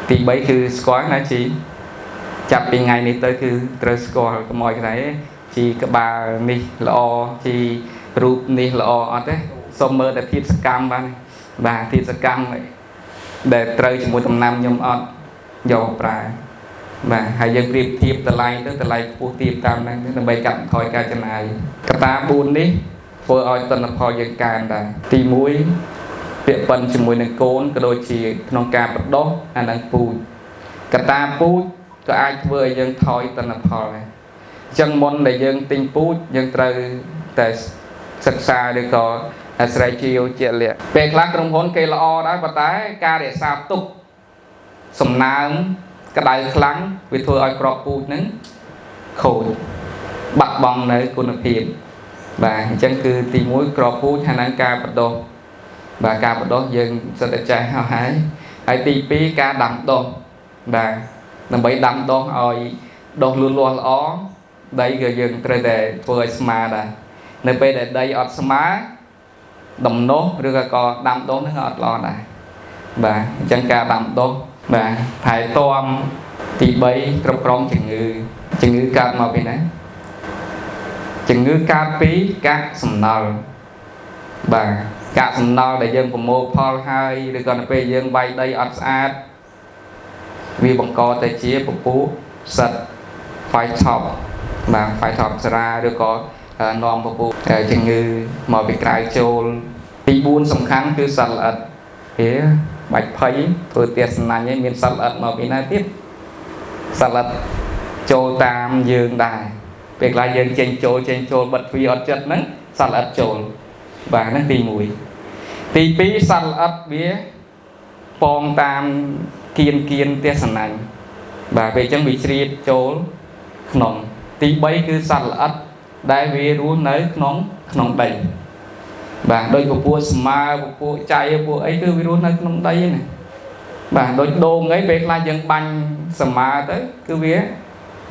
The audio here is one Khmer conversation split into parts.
thì bấy cứ squat nó chỉ chặtពីថ្ងៃនេះទៅគឺត្រូវស្គាល់កុំឲ្យខ្លាយជីក្បាលនេះល្អជីរូបនេះល្អអត់ទេសូមមើលតែភាពសកម្មបាទភាពសកម្មដែលត្រូវជាមួយដំណាំខ្ញុំអត់យកប្រើបាទហើយយើងប្រៀបធៀបតម្លៃទៅតម្លៃខ្ពស់ទៀតតាមហ្នឹងដើម្បីកាត់បន្ថយការចំណាយកត្តា4នេះធ្វើឲ្យទិន្នផលយើងកើនដែរទី1ពាក្យប៉ុនជាមួយនឹងកូនក៏ដូចជាក្នុងការបដោះអានឹងពូជកត្តាពូជក៏អាចធ្វើឲ្យយើងថយទិន្នផលដែរអញ្ចឹងមុនដែលយើងទិញពូជយើងត្រូវតែសិក្សាឬក៏អាស្រ័យជាយោជាលក្ខពេលខ្លះក្រុមហ៊ុនគេល្អដែរប៉ុន្តែការរក្សាទុកសំណើមក្តៅខ្លាំងវាធ្វើឲ្យក្របពូជហ្នឹងខូចបាត់បង់នៅគុណភាពបាទអញ្ចឹងគឺទី1ក្របពូជហើយនឹងការបដោះបាទការបដោះយើងសិតតែចេះហើយទី2ការដាំដុះបាទដើម្បីដាំដុះឲ្យដុះលូតលាស់ល្អដីក៏យើងត្រូវតែធ្វើឲ្យស្មើដែរនៅពេលដែលដីអត់ស្មើដំណោះឬក៏ដាំដុះនឹងអត់ល្អដែរបាទអញ្ចឹងការដាំដុះបាទថែទាំទី3គ្រប់គ្រងជំងឺកើតមកពីណាជំងឺកើតពីកាកសំណល់បាទកាកសំណល់ដែលយើងប្រមូលផលហើយឬក៏នៅពេលយើងវាយដីអត់ស្អាតវាបង្កទៅជាពពុះផ្សិត Phytop បាទ Phytop សារឬក៏នាំពពុះជំងឺមកពីក្រៅចូលទី4សំខាន់គឺសត្វល្អិតវាបាច់ភ័យធ្វើទៀតសំណាញ់ឯងមានសត្វល្អិតមកពីណាទៀតសត្វល្អិតចូលតាមយើងដែរពេលខ្លះយើងចេញចូលបិទទ្វារអត់ចិត្តហ្នឹងសត្វល្អិតចូលបាទហ្នឹងទី1ទី2សត្វល្អិតវាពងតាមគៀនផ្ទះសំណាញ់បាទពេលអញ្ចឹងវាជ្រៀតចូលក្នុងទី3គឺសត្វល្អិតដែលវារស់នៅក្នុងដីបាទដោយពពួកស្មើពពួកចៃពពួកអីគឺវារស់នៅក្នុងដីណាបាទដូចដូងអីពេលខ្លះយើងបាញ់ស្មើទៅគឺវា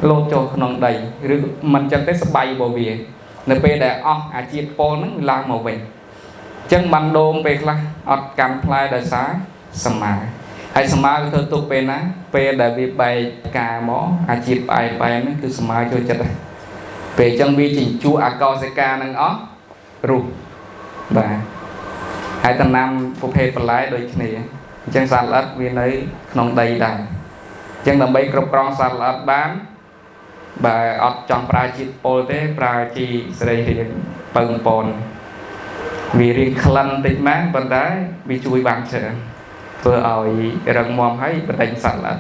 លោតចូលក្នុងដីឬមិនចឹងទេស្បៃរបស់វានៅពេលដែលអស់អាជាតិពុលហ្នឹងវាឡើងមកវិញអញ្ចឹងបានដូងពេលខ្លះអត់កាន់ផ្លែដោយសារស្មើហើយស្មើវាធ្វើទុកពេលណាពេលដែលវាបែកការមកអាជាតិផ្អែមហ្នឹងគឺស្មើចូលចិត្តដែរពេលអញ្ចឹងវាជញ្ជក់អាកោសិកានឹងអស់រុះបាទហើយដំណាំប្រភេទបន្លែដូចគ្នាអញ្ចឹងសត្វល្អិតវានៅក្នុងដីដែរអញ្ចឹងដើម្បីគ្រប់គ្រងសត្វល្អិតបានបើអត់ចង់ប្រើជាតិពុលទេប្រើជីស្រីរៀងពងពនវារៀងក្លិនតិចម៉ាប៉ុន្តែវាជួយបានច្រើនធ្វើឲ្យរឹងមាំហើយបណ្ដេញសត្វល្អិត